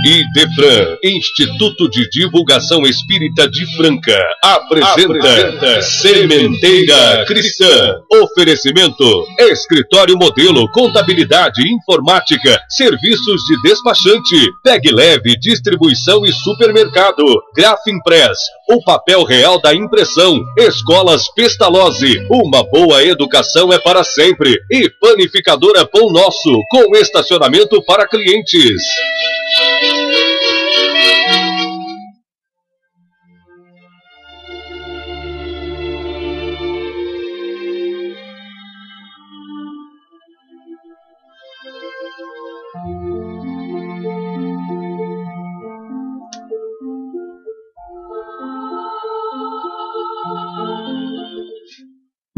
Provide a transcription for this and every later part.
Idefran, Instituto de Divulgação Espírita de Franca, apresenta Sementeira Cristã. Oferecimento: Escritório Modelo, Contabilidade, Informática, Serviços de Despachante, Pegue Leve, Distribuição e Supermercado, Grafimpress, o papel real da impressão, Escolas Pestalozzi, uma boa educação é para sempre, e Panificadora Pão Nosso, com estacionamento para clientes.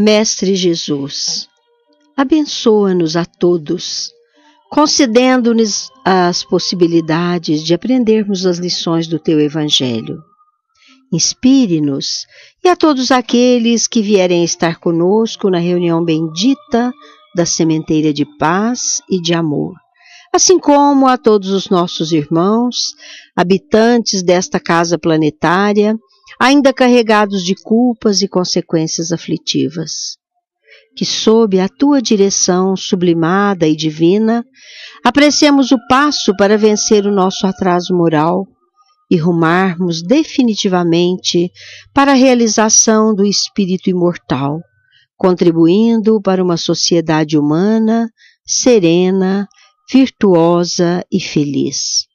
Mestre Jesus, abençoa-nos a todos, concedendo-nos as possibilidades de aprendermos as lições do Teu Evangelho. Inspire-nos e a todos aqueles que vierem estar conosco na reunião bendita da Sementeira de Paz e de Amor, assim como a todos os nossos irmãos, habitantes desta casa planetária, ainda carregados de culpas e consequências aflitivas. Que sob a Tua direção sublimada e divina, apreciemos o passo para vencer o nosso atraso moral e rumarmos definitivamente para a realização do espírito imortal, contribuindo para uma sociedade humana, serena, virtuosa e feliz.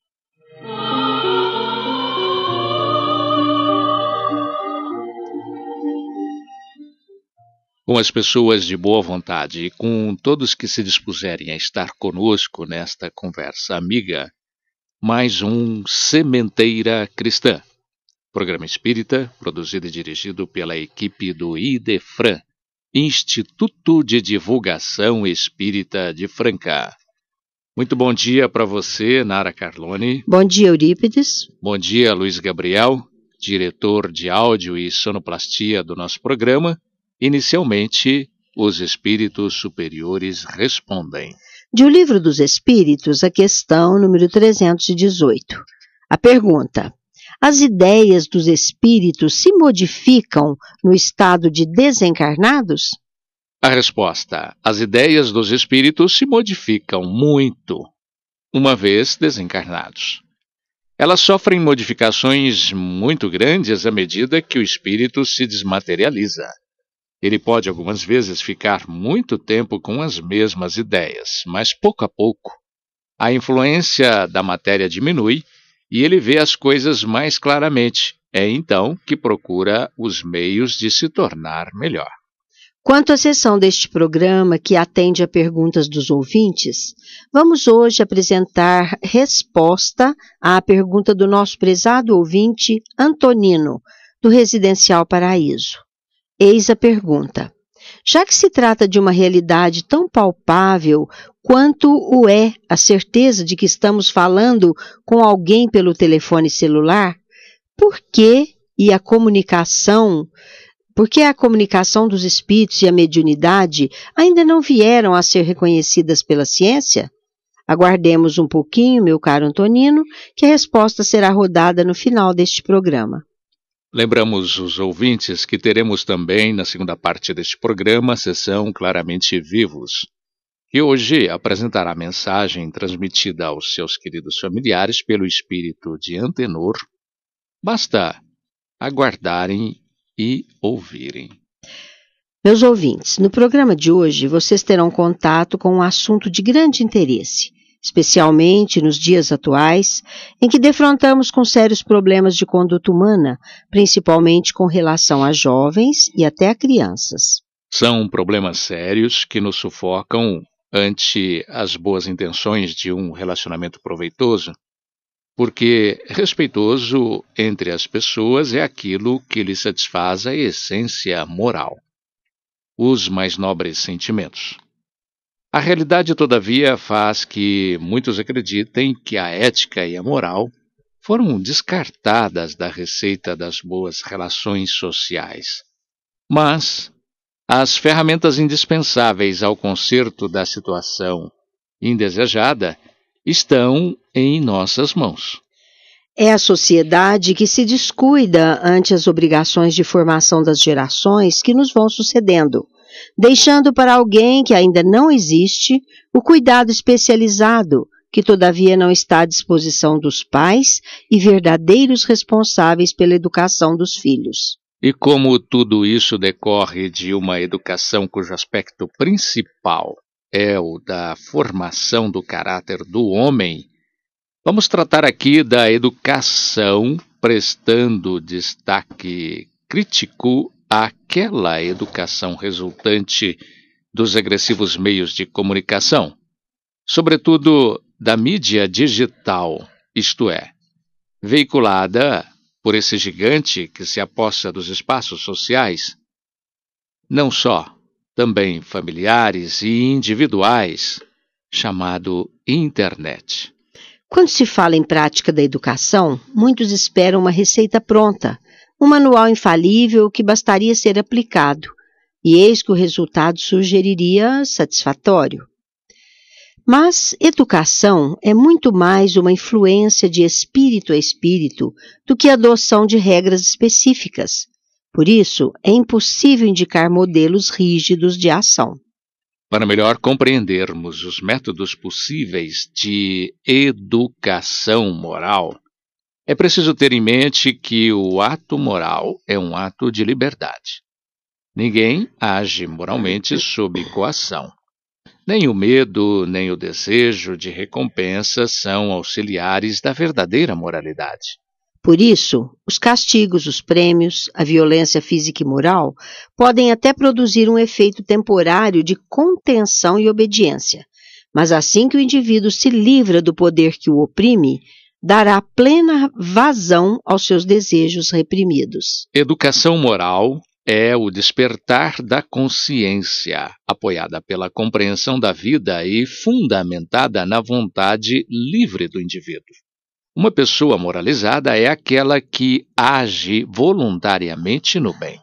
Com as pessoas de boa vontade e com todos que se dispuserem a estar conosco nesta conversa amiga, mais um Sementeira Cristã, programa espírita produzido e dirigido pela equipe do Idefran, Instituto de Divulgação Espírita de Franca. Muito bom dia para você, Nara Carlone. Bom dia, Eurípides. Bom dia, Luiz Gabriel, diretor de áudio e sonoplastia do nosso programa. Inicialmente, os espíritos superiores respondem. De O Livro dos Espíritos, a questão número 318. A pergunta: as ideias dos espíritos se modificam no estado de desencarnados? A resposta: as ideias dos espíritos se modificam muito, uma vez desencarnados. Elas sofrem modificações muito grandes à medida que o espírito se desmaterializa. Ele pode algumas vezes ficar muito tempo com as mesmas ideias, mas pouco a pouco a influência da matéria diminui e ele vê as coisas mais claramente. É então que procura os meios de se tornar melhor. Quanto à sessão deste programa que atende a perguntas dos ouvintes, vamos hoje apresentar resposta à pergunta do nosso prezado ouvinte Antonino, do Residencial Paraíso. Eis a pergunta: já que se trata de uma realidade tão palpável quanto o é a certeza de que estamos falando com alguém pelo telefone celular, por que a comunicação dos espíritos e a mediunidade ainda não vieram a ser reconhecidas pela ciência? Aguardemos um pouquinho, meu caro Antonino, que a resposta será rodada no final deste programa. Lembramos os ouvintes que teremos também, na segunda parte deste programa, a sessão Claramente Vivos, que hoje apresentará a mensagem transmitida aos seus queridos familiares pelo espírito de Antenor. Basta aguardarem e ouvirem. Meus ouvintes, no programa de hoje vocês terão contato com um assunto de grande interesse, especialmente nos dias atuais, em que defrontamos com sérios problemas de conduta humana, principalmente com relação a jovens e até a crianças. São problemas sérios que nos sufocam ante as boas intenções de um relacionamento proveitoso, porque respeitoso entre as pessoas é aquilo que lhe satisfaz a essência moral, os mais nobres sentimentos. A realidade, todavia, faz que muitos acreditem que a ética e a moral foram descartadas da receita das boas relações sociais. Mas as ferramentas indispensáveis ao conserto da situação indesejada estão em nossas mãos. É a sociedade que se descuida ante as obrigações de formação das gerações que nos vão sucedendo, deixando para alguém que ainda não existe o cuidado especializado, que todavia não está à disposição dos pais e verdadeiros responsáveis pela educação dos filhos. E como tudo isso decorre de uma educação cujo aspecto principal é o da formação do caráter do homem, vamos tratar aqui da educação, prestando destaque crítico àquela educação resultante dos agressivos meios de comunicação, sobretudo da mídia digital, isto é, veiculada por esse gigante que se apossa dos espaços sociais, não só, também familiares e individuais, chamado internet. Quando se fala em prática da educação, muitos esperam uma receita pronta, um manual infalível que bastaria ser aplicado, e eis que o resultado sugeriria satisfatório. Mas educação é muito mais uma influência de espírito a espírito do que a adoção de regras específicas. Por isso, é impossível indicar modelos rígidos de ação. Para melhor compreendermos os métodos possíveis de educação moral, é preciso ter em mente que o ato moral é um ato de liberdade. Ninguém age moralmente sob coação. Nem o medo, nem o desejo de recompensa são auxiliares da verdadeira moralidade. Por isso, os castigos, os prêmios, a violência física e moral podem até produzir um efeito temporário de contenção e obediência, mas assim que o indivíduo se livra do poder que o oprime, dará plena vazão aos seus desejos reprimidos. Educação moral é o despertar da consciência, apoiada pela compreensão da vida e fundamentada na vontade livre do indivíduo. Uma pessoa moralizada é aquela que age voluntariamente no bem.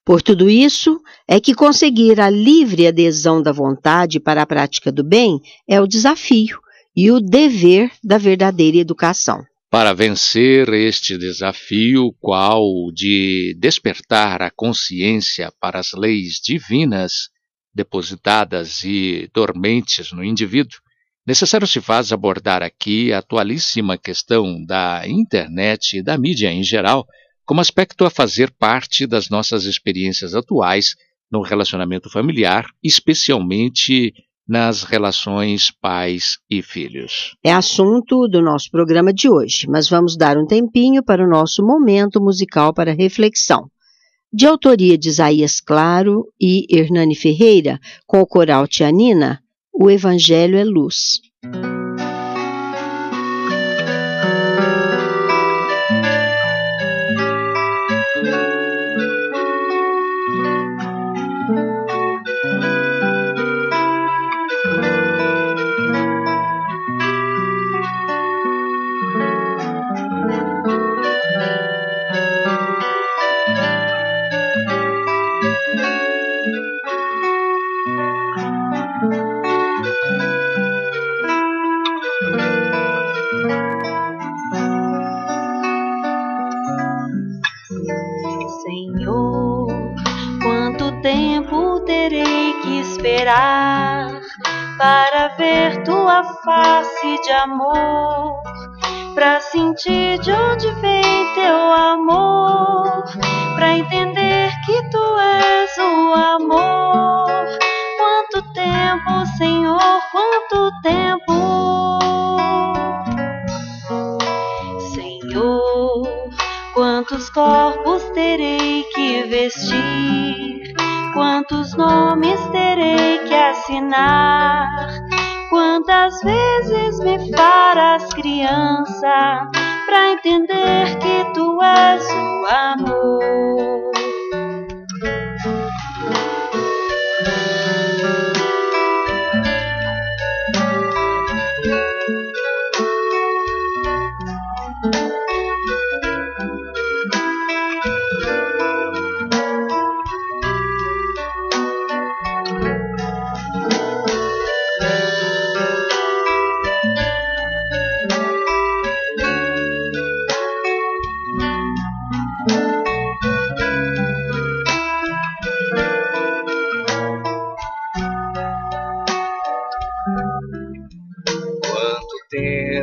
Por tudo isso, é que conseguir a livre adesão da vontade para a prática do bem é o desafio e o dever da verdadeira educação. Para vencer este desafio, qual o de despertar a consciência para as leis divinas depositadas e dormentes no indivíduo, necessário se faz abordar aqui a atualíssima questão da internet e da mídia em geral, como aspecto a fazer parte das nossas experiências atuais no relacionamento familiar, especialmente nas relações pais e filhos. É assunto do nosso programa de hoje, mas vamos dar um tempinho para o nosso momento musical para reflexão. De autoria de Isaías Claro e Hernani Ferreira, com o coral Tianina, O Evangelho é Luz. Para ver tua face de amor, para sentir de onde vem teu amor, para entender que tu és o amor. Quanto tempo, Senhor, quanto tempo, Senhor, quantos corpos terei que vestir, quantos nomes terei que assinar, quantas vezes me farás criança, pra entender que tu és o amor.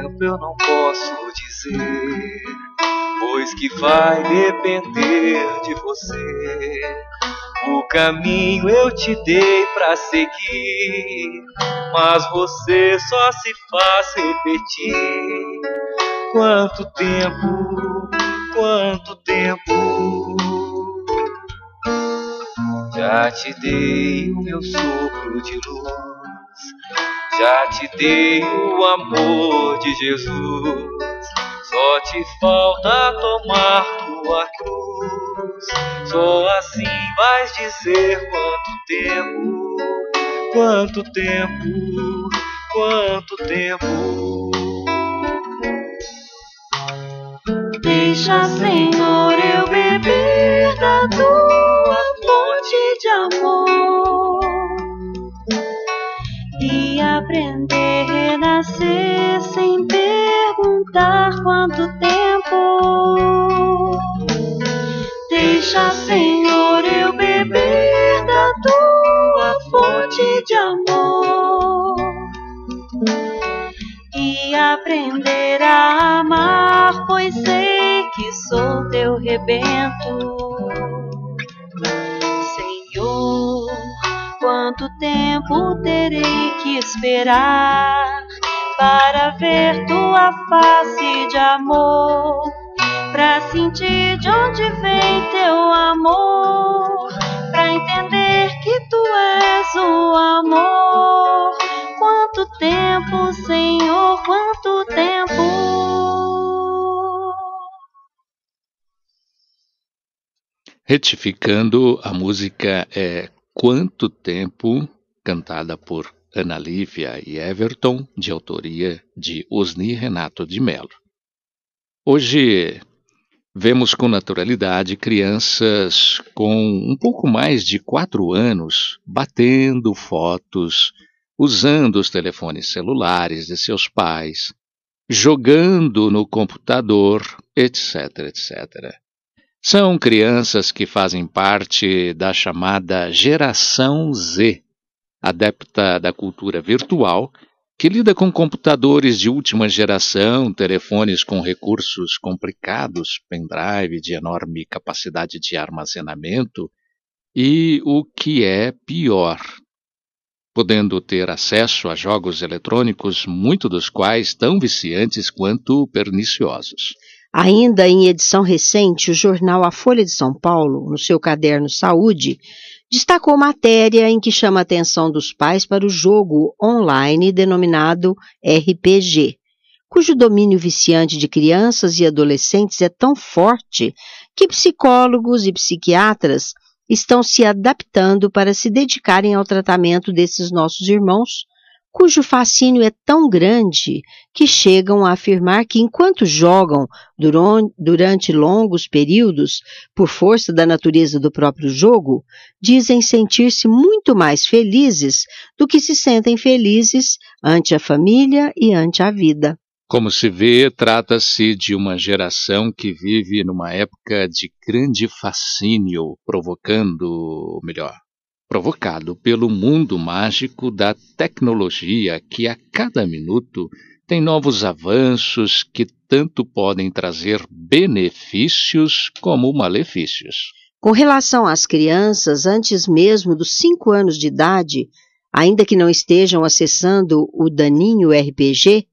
tempo eu não posso dizer, pois que vai depender de você. O caminho eu te dei pra seguir, mas você só se faz repetir. Quanto tempo, quanto tempo. Já te dei o meu sopro de luz, já te dei o amor de Jesus. Só te falta tomar tua cruz. Só assim vais dizer quanto tempo, quanto tempo, quanto tempo. Deixa, Senhor, eu beber da tua fonte de amor e aprender a renascer sem perguntar quanto tempo. Deixa, Senhor, eu beber da tua fonte de amor e aprender a amar, pois sei que sou teu rebento. Senhor, quanto tempo terei que esperar para ver tua face de amor, pra sentir de onde vem teu amor, pra entender que tu és o amor. Quanto tempo, Senhor, quanto tempo. Retificando, a música é Quanto Tempo, cantada por Ana Lívia e Everton, de autoria de Osni Renato de Mello. Hoje vemos com naturalidade crianças com um pouco mais de 4 anos batendo fotos, usando os telefones celulares de seus pais, jogando no computador, etc, etc. São crianças que fazem parte da chamada Geração Z, adepta da cultura virtual, que lida com computadores de última geração, telefones com recursos complicados, pendrive de enorme capacidade de armazenamento e, o que é pior, podendo ter acesso a jogos eletrônicos, muitos dos quais tão viciantes quanto perniciosos. Ainda em edição recente, o jornal A Folha de São Paulo, no seu caderno Saúde, destacou matéria em que chama a atenção dos pais para o jogo online denominado RPG, cujo domínio viciante de crianças e adolescentes é tão forte que psicólogos e psiquiatras estão se adaptando para se dedicarem ao tratamento desses nossos irmãos, cujo fascínio é tão grande que chegam a afirmar que enquanto jogam durante longos períodos, por força da natureza do próprio jogo, dizem sentir-se muito mais felizes do que se sentem felizes ante a família e ante a vida. Como se vê, trata-se de uma geração que vive numa época de grande fascínio, provocado pelo mundo mágico da tecnologia que a cada minuto tem novos avanços que tanto podem trazer benefícios como malefícios. Com relação às crianças, antes mesmo dos 5 anos de idade, ainda que não estejam acessando o daninho RPG,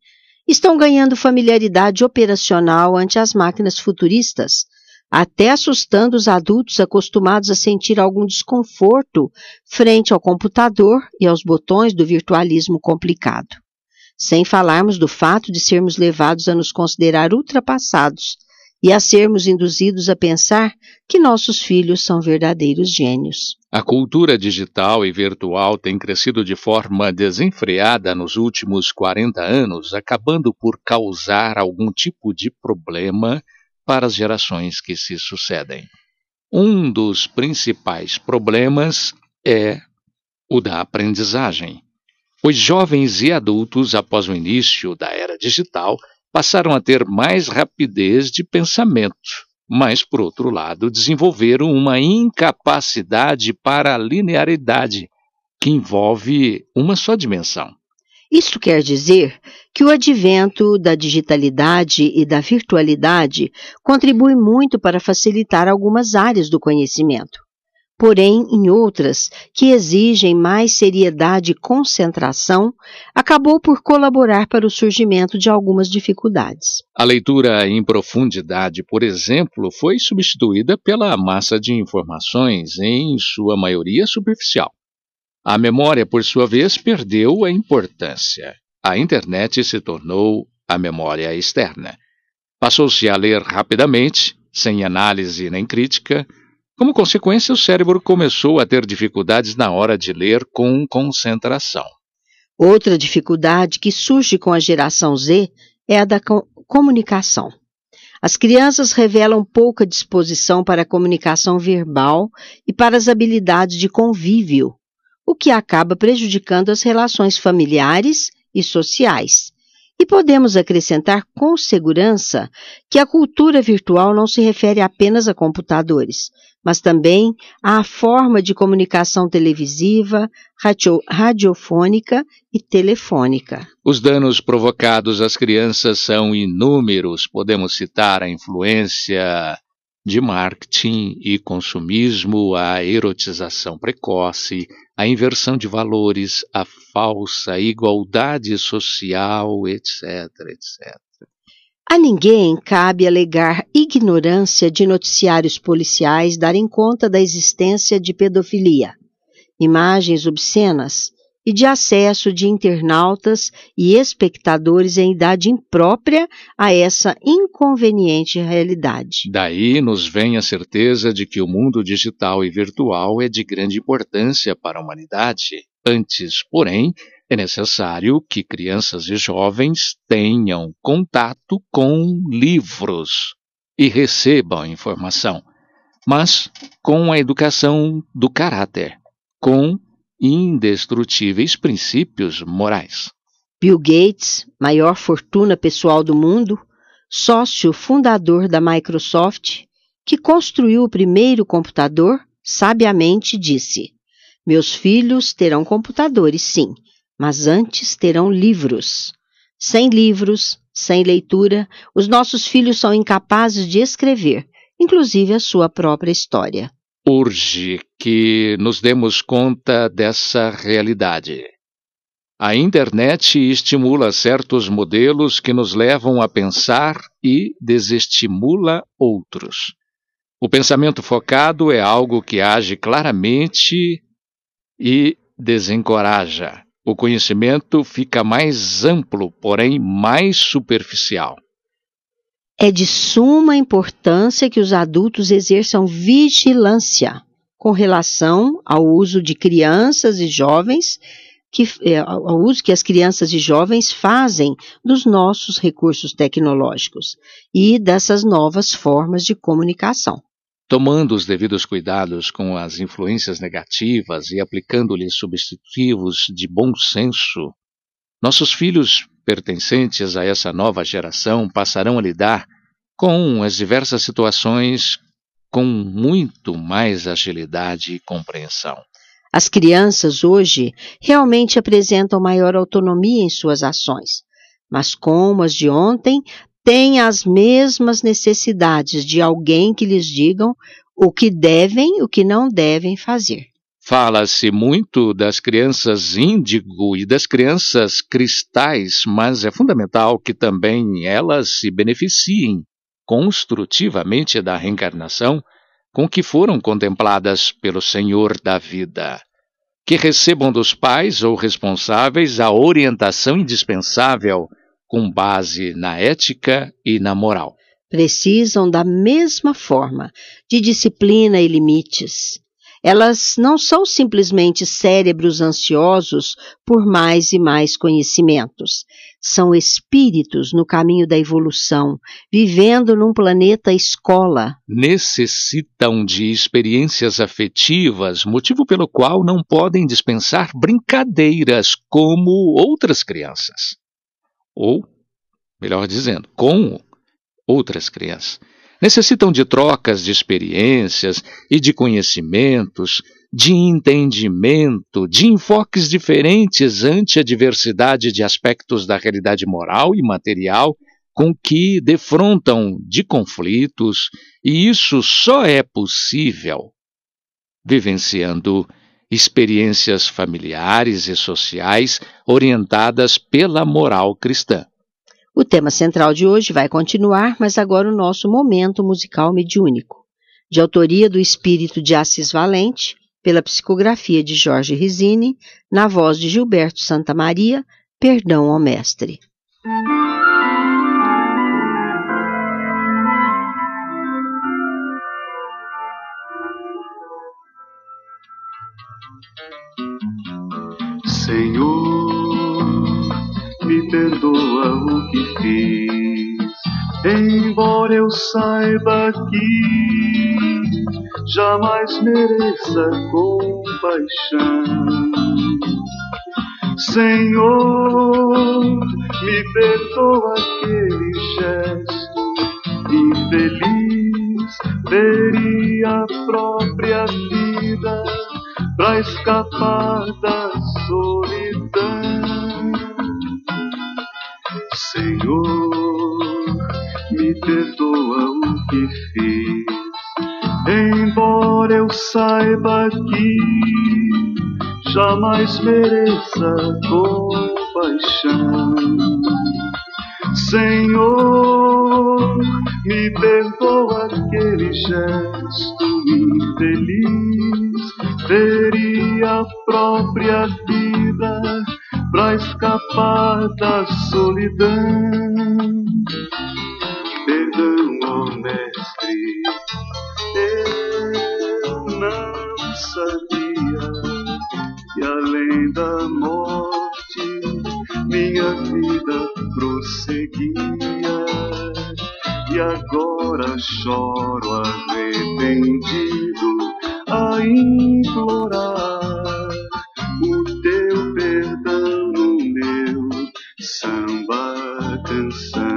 estão ganhando familiaridade operacional ante as máquinas futuristas, até assustando os adultos acostumados a sentir algum desconforto frente ao computador e aos botões do virtualismo complicado. Sem falarmos do fato de sermos levados a nos considerar ultrapassados e a sermos induzidos a pensar que nossos filhos são verdadeiros gênios. A cultura digital e virtual tem crescido de forma desenfreada nos últimos 40 anos, acabando por causar algum tipo de problema para as gerações que se sucedem. Um dos principais problemas é o da aprendizagem. Os jovens e adultos, após o início da era digital, passaram a ter mais rapidez de pensamento, mas, por outro lado, desenvolveram uma incapacidade para a linearidade, que envolve uma só dimensão. Isto quer dizer que o advento da digitalidade e da virtualidade contribui muito para facilitar algumas áreas do conhecimento. Porém, em outras, que exigem mais seriedade e concentração, acabou por colaborar para o surgimento de algumas dificuldades. A leitura em profundidade, por exemplo, foi substituída pela massa de informações, em sua maioria superficial. A memória, por sua vez, perdeu a importância. A internet se tornou a memória externa. Passou-se a ler rapidamente, sem análise nem crítica. Como consequência, o cérebro começou a ter dificuldades na hora de ler com concentração. Outra dificuldade que surge com a geração Z é a da comunicação. As crianças revelam pouca disposição para a comunicação verbal e para as habilidades de convívio, o que acaba prejudicando as relações familiares e sociais. E podemos acrescentar com segurança que a cultura virtual não se refere apenas a computadores, mas também à forma de comunicação televisiva, radiofônica e telefônica. Os danos provocados às crianças são inúmeros. Podemos citar a influência de marketing e consumismo, a erotização precoce, a inversão de valores, a falsa igualdade social, etc, etc. A ninguém cabe alegar ignorância de noticiários policiais darem conta da existência de pedofilia, imagens obscenas e de acesso de internautas e espectadores em idade imprópria a essa inconveniente realidade. Daí nos vem a certeza de que o mundo digital e virtual é de grande importância para a humanidade. Antes, porém, é necessário que crianças e jovens tenham contato com livros e recebam informação, mas com a educação do caráter, com indestrutíveis princípios morais. Bill Gates, maior fortuna pessoal do mundo, sócio fundador da Microsoft, que construiu o primeiro computador, sabiamente disse: "Meus filhos terão computadores, sim, mas antes terão livros. Sem livros, sem leitura, os nossos filhos são incapazes de escrever, inclusive a sua própria história." Urge que nos demos conta dessa realidade. A internet estimula certos modelos que nos levam a pensar e desestimula outros. O pensamento focado é algo que age claramente e desencoraja. O conhecimento fica mais amplo, porém mais superficial. É de suma importância que os adultos exerçam vigilância com relação ao uso de crianças e jovens, ao uso que as crianças e jovens fazem dos nossos recursos tecnológicos e dessas novas formas de comunicação. Tomando os devidos cuidados com as influências negativas e aplicando-lhes substitutivos de bom senso, nossos filhos pertencentes a essa nova geração passarão a lidar com as diversas situações com muito mais agilidade e compreensão. As crianças hoje realmente apresentam maior autonomia em suas ações, mas como as de ontem, têm as mesmas necessidades de alguém que lhes digam o que devem e o que não devem fazer. Fala-se muito das crianças índigo e das crianças cristais, mas é fundamental que também elas se beneficiem construtivamente da reencarnação com que foram contempladas pelo Senhor da vida, que recebam dos pais ou responsáveis a orientação indispensável com base na ética e na moral. Precisam da mesma forma de disciplina e limites. Elas não são simplesmente cérebros ansiosos por mais e mais conhecimentos. São espíritos no caminho da evolução, vivendo num planeta escola. Necessitam de experiências afetivas, motivo pelo qual não podem dispensar brincadeiras como outras crianças. Ou, melhor dizendo, com outras crianças. Necessitam de trocas de experiências e de conhecimentos, de entendimento, de enfoques diferentes ante a diversidade de aspectos da realidade moral e material com que defrontam de conflitos, e isso só é possível vivenciando experiências familiares e sociais orientadas pela moral cristã. O tema central de hoje vai continuar, mas agora o nosso momento musical mediúnico, de autoria do Espírito de Assis Valente, pela psicografia de Jorge Risini, na voz de Gilberto Santamaria, Perdão ao Mestre. Senhor, me perdoa o que fiz, embora eu saiba que jamais mereça compaixão. Senhor, me perdoa aquele gesto infeliz, teria a própria vida pra escapar da solidão. Senhor, me perdoa o que fiz, embora eu saiba que jamais mereça compaixão. Senhor, me perdoa aquele gesto infeliz, teria a própria vida pra escapar da solidão. Perdão, ó Mestre, eu não sabia que além da morte minha vida prosseguia, e agora choro arrependido a implorar o teu perdão no meu samba canção.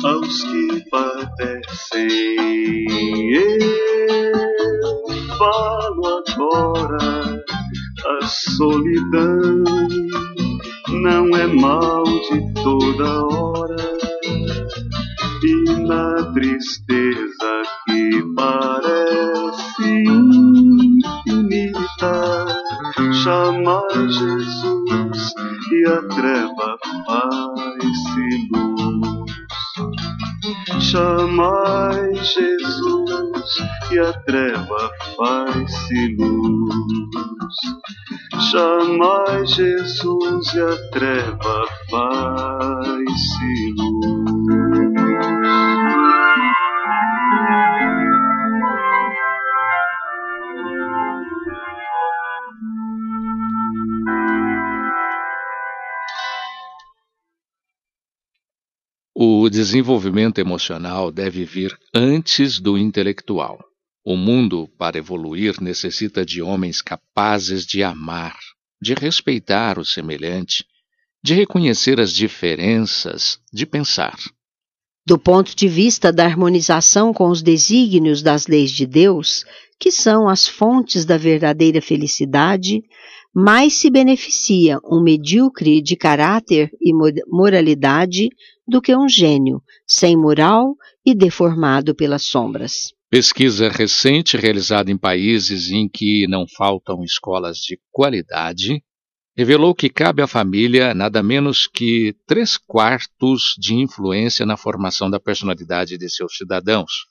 Aos que padecem eu falo agora, a solidão não é mal de toda hora, e na tristeza que parece infinita, chamai Jesus e a treva faz-se luz. Chamai Jesus e a treva faz-se luz. Chamai Jesus e a treva faz-se luz. O desenvolvimento emocional deve vir antes do intelectual. O mundo, para evoluir, necessita de homens capazes de amar, de respeitar o semelhante, de reconhecer as diferenças, de pensar. Do ponto de vista da harmonização com os desígnios das leis de Deus, que são as fontes da verdadeira felicidade, mais se beneficia um medíocre de caráter e moralidade do que um gênio, sem moral e deformado pelas sombras. Pesquisa recente realizada em países em que não faltam escolas de qualidade revelou que cabe à família nada menos que 3/4 de influência na formação da personalidade de seus cidadãos,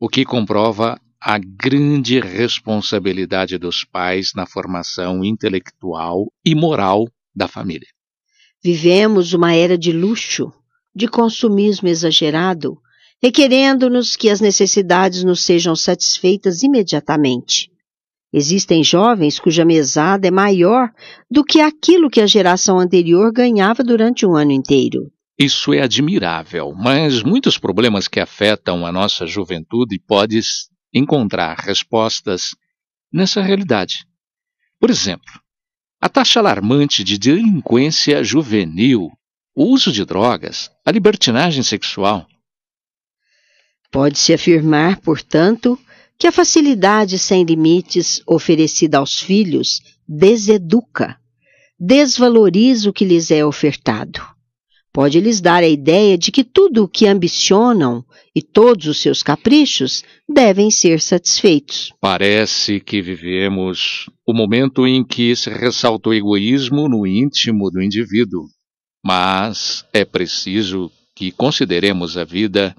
o que comprova a grande responsabilidade dos pais na formação intelectual e moral da família. Vivemos uma era de luxo, de consumismo exagerado, requerendo-nos que as necessidades nos sejam satisfeitas imediatamente. Existem jovens cuja mesada é maior do que aquilo que a geração anterior ganhava durante um ano inteiro. Isso é admirável, mas muitos problemas que afetam a nossa juventude podem encontrar respostas nessa realidade. Por exemplo, a taxa alarmante de delinquência juvenil, o uso de drogas, a libertinagem sexual. Pode-se afirmar, portanto, que a facilidade sem limites oferecida aos filhos deseduca, desvaloriza o que lhes é ofertado. Pode lhes dar a ideia de que tudo o que ambicionam e todos os seus caprichos devem ser satisfeitos. Parece que vivemos o momento em que se ressalta o egoísmo no íntimo do indivíduo, mas é preciso que consideremos a vida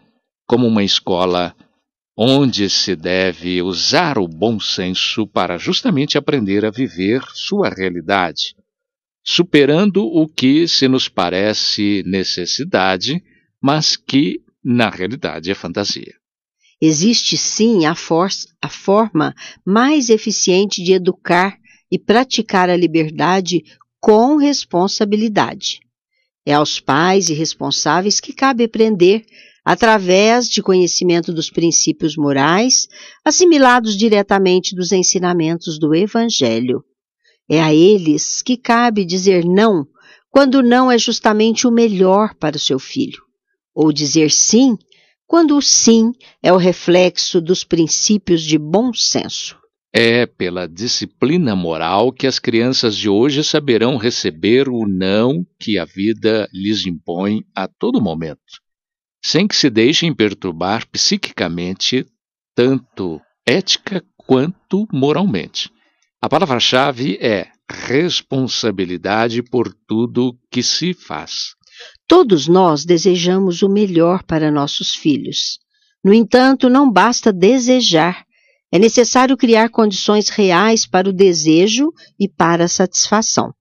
como uma escola onde se deve usar o bom senso para justamente aprender a viver sua realidade, superando o que se nos parece necessidade, mas que, na realidade, é fantasia. Existe, sim, a forma mais eficiente de educar e praticar a liberdade com responsabilidade. É aos pais e responsáveis que cabe aprender, através de conhecimento dos princípios morais, assimilados diretamente dos ensinamentos do Evangelho. É a eles que cabe dizer não, quando não é justamente o melhor para o seu filho, ou dizer sim, quando o sim é o reflexo dos princípios de bom senso. É pela disciplina moral que as crianças de hoje saberão receber o não que a vida lhes impõe a todo momento, sem que se deixem perturbar psiquicamente, tanto ética quanto moralmente. A palavra-chave é responsabilidade por tudo que se faz. Todos nós desejamos o melhor para nossos filhos. No entanto, não basta desejar. É necessário criar condições reais para o desejo e para a satisfação.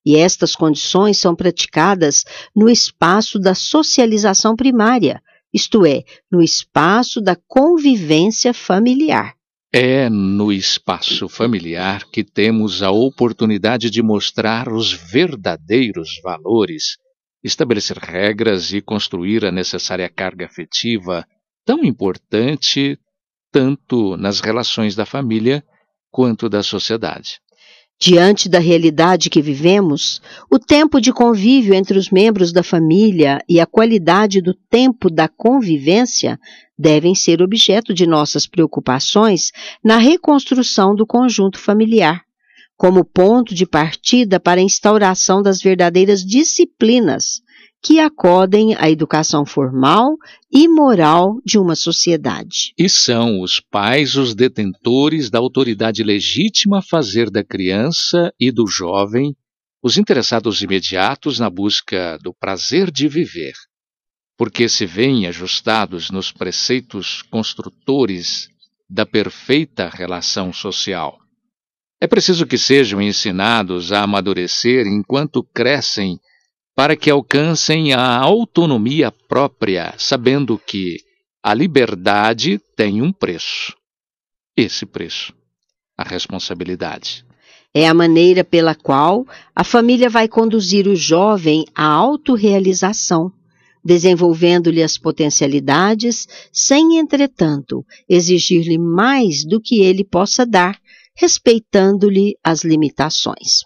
E estas condições são praticadas no espaço da socialização primária, isto é, no espaço da convivência familiar. É no espaço familiar que temos a oportunidade de mostrar os verdadeiros valores, estabelecer regras e construir a necessária carga afetiva, tão importante tanto nas relações da família quanto da sociedade. Diante da realidade que vivemos, o tempo de convívio entre os membros da família e a qualidade do tempo da convivência devem ser objeto de nossas preocupações na reconstrução do conjunto familiar, como ponto de partida para a instauração das verdadeiras disciplinas que acodem à educação formal e moral de uma sociedade. E são os pais os detentores da autoridade legítima a fazer da criança e do jovem os interessados imediatos na busca do prazer de viver, porque se veem ajustados nos preceitos construtores da perfeita relação social. É preciso que sejam ensinados a amadurecer enquanto crescem, para que alcancem a autonomia própria, sabendo que a liberdade tem um preço. Esse preço, a responsabilidade. É a maneira pela qual a família vai conduzir o jovem à autorrealização, desenvolvendo-lhe as potencialidades, sem, entretanto, exigir-lhe mais do que ele possa dar, respeitando-lhe as limitações.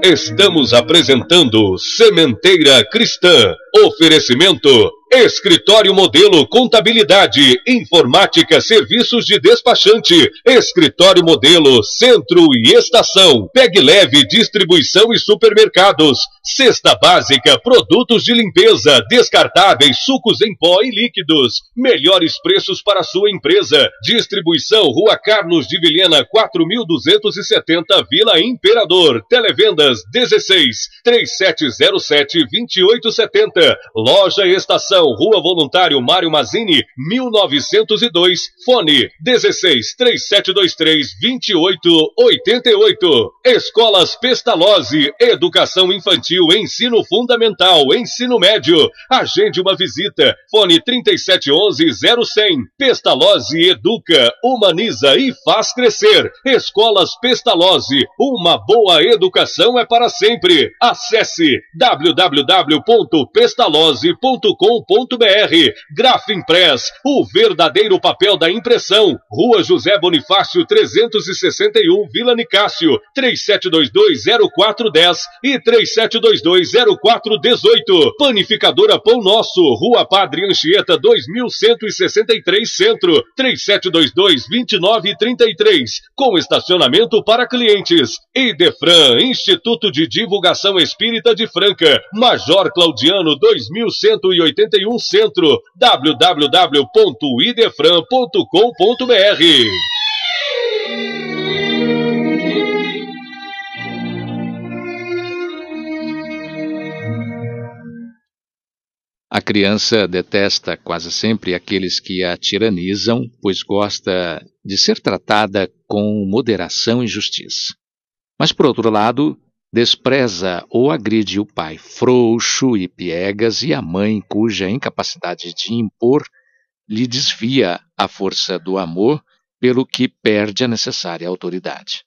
Estamos apresentando Sementeira Cristã. Oferecimento: Escritório Modelo Contabilidade, Informática, Serviços de Despachante, Escritório Modelo Centro e Estação, Pegue Leve Distribuição e Supermercados, Cesta Básica, Produtos de Limpeza, Descartáveis, Sucos em Pó e Líquidos, melhores preços para sua empresa, Distribuição Rua Carlos de Vilhena 4270, Vila Imperador, Televendas 16 3707 2870, Loja Estação, Direção, Rua Voluntário Mário Mazzini, 1902, fone 16-3723-2888. Escolas Pestalozzi, Educação Infantil, Ensino Fundamental, Ensino Médio. Agende uma visita, fone 3711-0100. Pestalozzi educa, humaniza e faz crescer. Escolas Pestalozzi, uma boa educação é para sempre. Acesse www.pestalozzi.com.br. Grafimpress, o verdadeiro papel da impressão. Rua José Bonifácio 361, Vila Nicásio, 3722-0410 e 3722-0418. Panificadora Pão Nosso, Rua Padre Anchieta 2163 Centro, 3722-2933, com estacionamento para clientes. Idefran, Instituto de Divulgação Espírita de Franca, Major Claudiano 2181 Centro, www.idefran.com.br. A criança detesta quase sempre aqueles que a tiranizam, pois gosta de ser tratada com moderação e justiça. Mas, por outro lado, despreza ou agride o pai frouxo e piegas e a mãe cuja incapacidade de impor lhe desvia a força do amor, pelo que perde a necessária autoridade.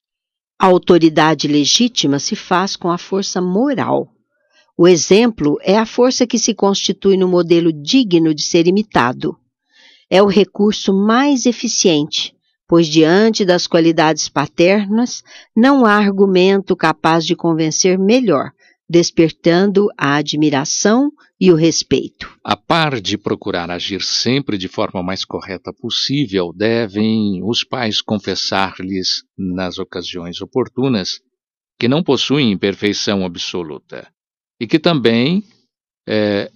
A autoridade legítima se faz com a força moral. O exemplo é a força que se constitui no modelo digno de ser imitado. É o recurso mais eficiente, pois diante das qualidades paternas não há argumento capaz de convencer melhor, despertando a admiração e o respeito. A par de procurar agir sempre de forma mais correta possível, devem os pais confessar-lhes, nas ocasiões oportunas, que não possuem perfeição absoluta e que também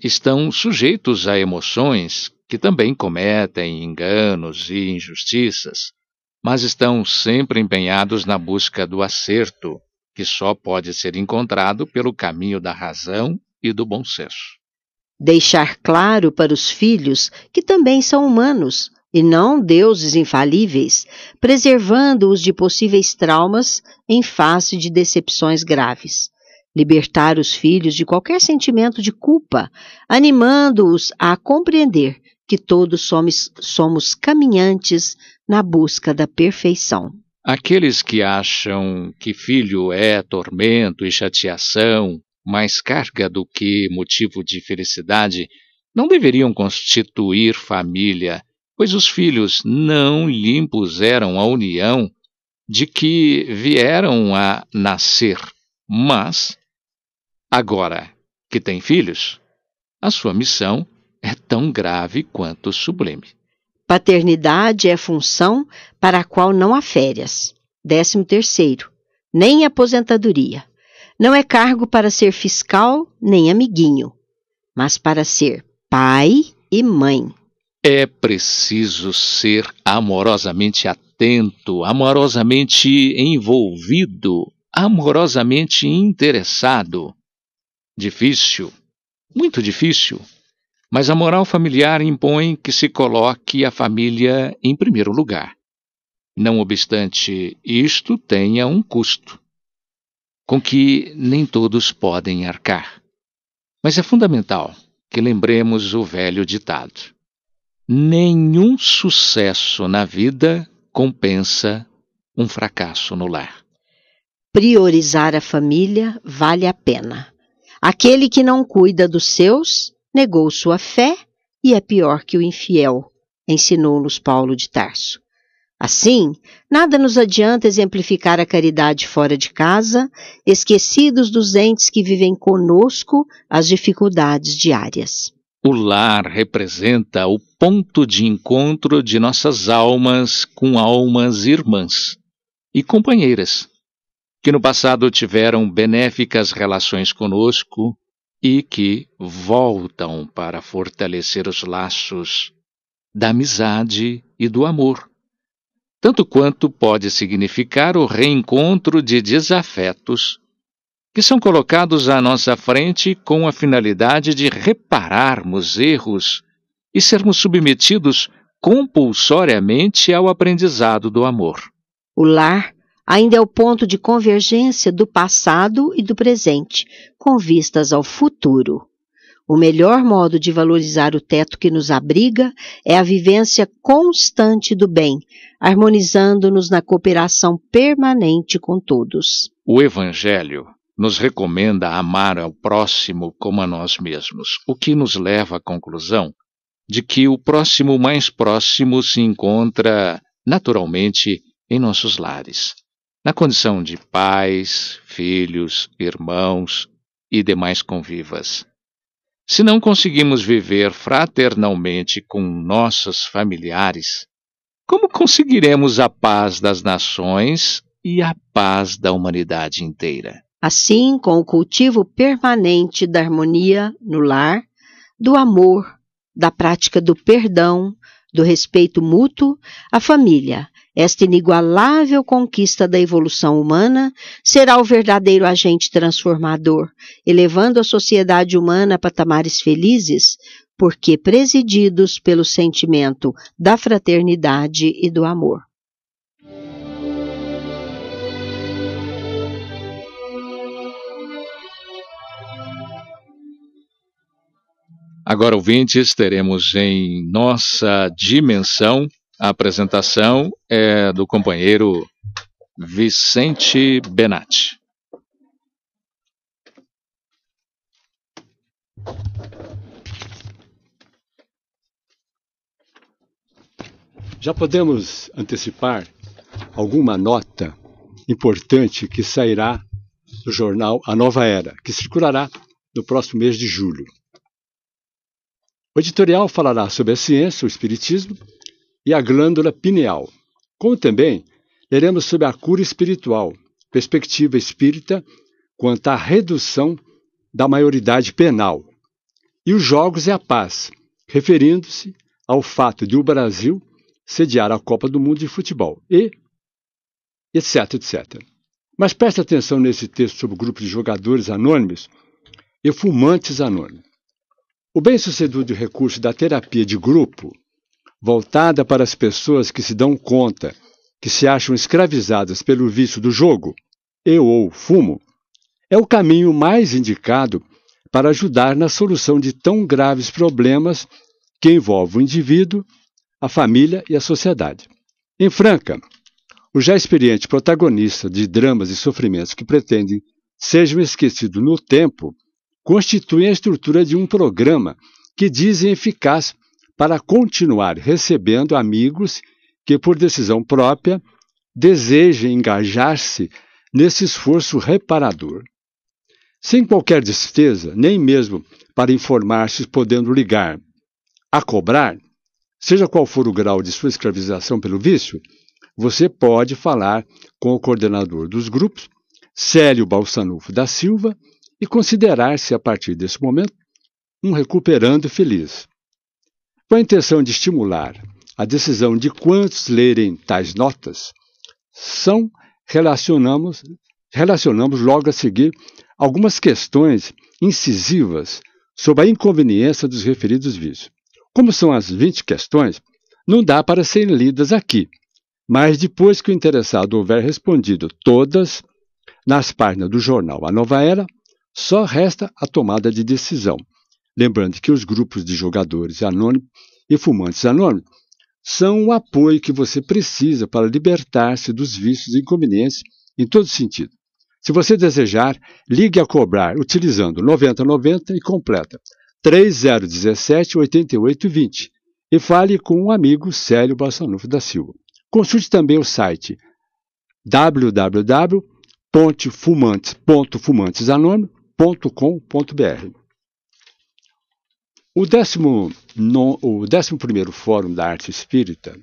estão sujeitos a emoções, que também cometem enganos e injustiças, mas estão sempre empenhados na busca do acerto, que só pode ser encontrado pelo caminho da razão e do bom senso. Deixar claro para os filhos que também são humanos e não deuses infalíveis, preservando-os de possíveis traumas em face de decepções graves. Libertar os filhos de qualquer sentimento de culpa, animando-os a compreender que todos somos caminhantes na busca da perfeição. Aqueles que acham que filho é tormento e chateação, mais carga do que motivo de felicidade, não deveriam constituir família, pois os filhos não lhe impuseram a união de que vieram a nascer, mas, agora que tem filhos, a sua missão é tão grave quanto sublime. Paternidade é função para a qual não há férias. 13º, nem aposentadoria. Não é cargo para ser fiscal nem amiguinho, mas para ser pai e mãe. É preciso ser amorosamente atento, amorosamente envolvido, amorosamente interessado. Difícil, muito difícil, mas a moral familiar impõe que se coloque a família em primeiro lugar. Não obstante, isto tenha um custo, com que nem todos podem arcar. Mas é fundamental que lembremos o velho ditado: nenhum sucesso na vida compensa um fracasso no lar. Priorizar a família vale a pena. Aquele que não cuida dos seus, negou sua fé e é pior que o infiel, ensinou-nos Paulo de Tarso. Assim, nada nos adianta exemplificar a caridade fora de casa, esquecidos dos entes que vivem conosco as dificuldades diárias. O lar representa o ponto de encontro de nossas almas com almas irmãs e companheiras, que no passado tiveram benéficas relações conosco e que voltam para fortalecer os laços da amizade e do amor, tanto quanto pode significar o reencontro de desafetos que são colocados à nossa frente com a finalidade de repararmos erros e sermos submetidos compulsoriamente ao aprendizado do amor. O lar ainda é o ponto de convergência do passado e do presente, com vistas ao futuro. O melhor modo de valorizar o teto que nos abriga é a vivência constante do bem, harmonizando-nos na cooperação permanente com todos. O Evangelho nos recomenda amar ao próximo como a nós mesmos, o que nos leva à conclusão de que o próximo mais próximo se encontra naturalmente em nossos lares, na condição de pais, filhos, irmãos e demais convivas. Se não conseguimos viver fraternalmente com nossos familiares, como conseguiremos a paz das nações e a paz da humanidade inteira? Assim, com o cultivo permanente da harmonia no lar, do amor, da prática do perdão, do respeito mútuo, a família, esta inigualável conquista da evolução humana, será o verdadeiro agente transformador, elevando a sociedade humana a patamares felizes, porque presididos pelo sentimento da fraternidade e do amor. Agora, ouvintes, teremos em nossa dimensão a apresentação do companheiro Vicente Benatti. Já podemos antecipar alguma nota importante que sairá do jornal A Nova Era, que circulará no próximo mês de julho. O editorial falará sobre a ciência, o espiritismo e a glândula pineal, como também leremos sobre a cura espiritual, perspectiva espírita quanto à redução da maioridade penal, e os Jogos e a Paz, referindo-se ao fato de o Brasil sediar a Copa do Mundo de Futebol, e etc, etc. Mas preste atenção nesse texto sobre o grupo de jogadores anônimos e fumantes anônimos. O bem-sucedido recurso da terapia de grupo, voltada para as pessoas que se dão conta que se acham escravizadas pelo vício do jogo ou fumo, é o caminho mais indicado para ajudar na solução de tão graves problemas que envolvem o indivíduo, a família e a sociedade. Em Franca, o já experiente protagonista de dramas e sofrimentos que pretendem sejam esquecidos no tempo, constituem a estrutura de um programa que dizem eficaz para continuar recebendo amigos que, por decisão própria, desejem engajar-se nesse esforço reparador. Sem qualquer despesa, nem mesmo para informar-se podendo ligar a cobrar, seja qual for o grau de sua escravização pelo vício, você pode falar com o coordenador dos grupos, Célio Balsanufo da Silva, e considerar-se, a partir desse momento, um recuperando feliz. Com a intenção de estimular a decisão de quantos lerem tais notas, relacionamos logo a seguir algumas questões incisivas sobre a inconveniência dos referidos vícios. Como são as 20 questões, não dá para serem lidas aqui, mas depois que o interessado houver respondido todas, nas páginas do jornal A Nova Era, só resta a tomada de decisão. Lembrando que os grupos de jogadores anônimos e fumantes anônimos são o apoio que você precisa para libertar-se dos vícios e inconveniências em todo sentido. Se você desejar, ligue a cobrar utilizando 9090 e completa 3017 8820 e fale com o amigo Célio Balsanufo da Silva. Consulte também o site www.fumantesanônimos.com.br. O 11º Fórum da Arte Espírita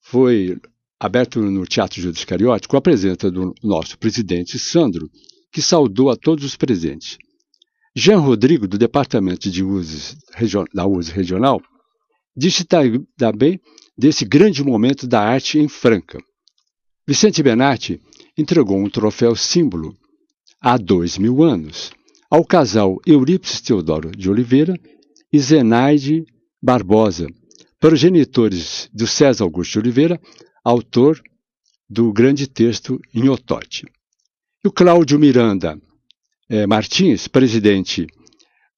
foi aberto no Teatro Judas Iscariote com a presença do nosso presidente Sandro, que saudou a todos os presentes. Jean Rodrigo, do Departamento de USE da USE Regional, disse também desse grande momento da arte em Franca. Vicente Benatti entregou um troféu símbolo há 2000 anos, ao casal Eurípides Teodoro de Oliveira e Zenaide Barbosa, progenitores do César Augusto de Oliveira, autor do grande texto em Otote. E o Cláudio Miranda Martins, presidente